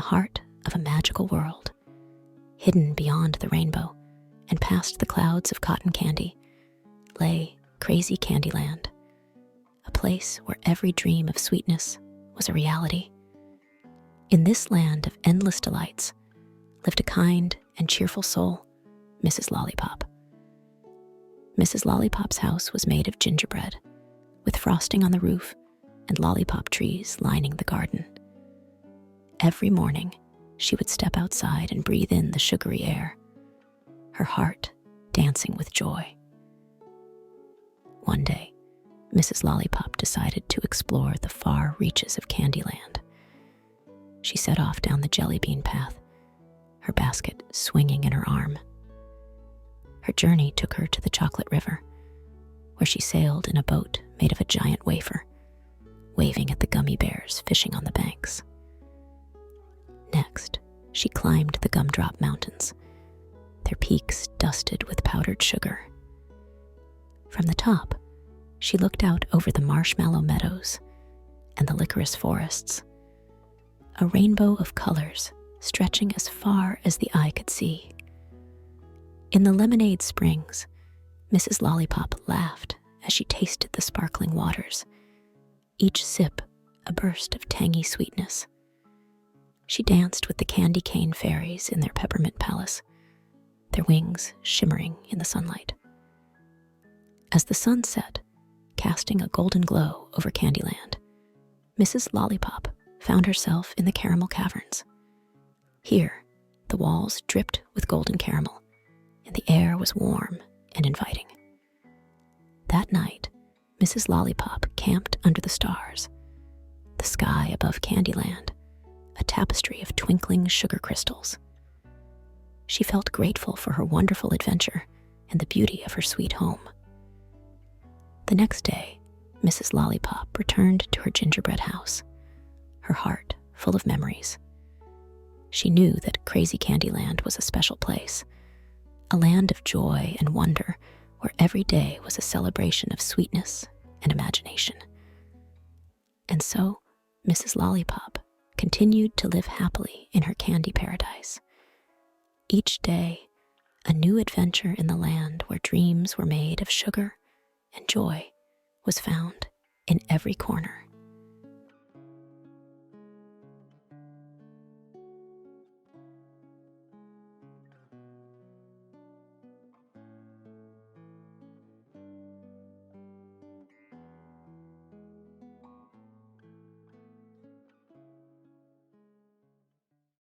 heart of a magical world, hidden beyond the rainbow and past the clouds of cotton candy, lay Crazy Candyland, a place where every dream of sweetness was a reality. In this land of endless delights lived a kind and cheerful soul, Mrs. Lollipop. Mrs. Lollipop's house was made of gingerbread, with frosting on the roof and lollipop trees lining the garden. Every morning, she would step outside and breathe in the sugary air, her heart dancing with joy. One day, Mrs. Lollipop decided to explore the far reaches of Candyland. She set off down the jelly bean path, her basket swinging in her arm. Her journey took her to the chocolate river, where she sailed in a boat made of a giant wafer, waving at the gummy bears fishing on the banks. Next, she climbed the Gumdrop Mountains, their peaks dusted with powdered sugar. From the top, she looked out over the marshmallow meadows and the licorice forests, a rainbow of colors stretching as far as the eye could see. In the lemonade springs, Mrs. Lollipop laughed as she tasted the sparkling waters, each sip a burst of tangy sweetness. She danced with the candy cane fairies in their peppermint palace, their wings shimmering in the sunlight. As the sun set, casting a golden glow over Candyland, Mrs. Lollipop found herself in the caramel caverns. Here, the walls dripped with golden caramel, and the air was warm and inviting. That night, Mrs. Lollipop camped under the stars, the sky above Candyland, a tapestry of twinkling sugar crystals. She felt grateful for her wonderful adventure and the beauty of her sweet home. The next day, Mrs. Lollipop returned to her gingerbread house, her heart full of memories. She knew that Crazy Candyland was a special place, a land of joy and wonder where every day was a celebration of sweetness and imagination. And so, Mrs. Lollipop continued to live happily in her candy paradise. Each day, a new adventure in the land where dreams were made of sugar and joy was found in every corner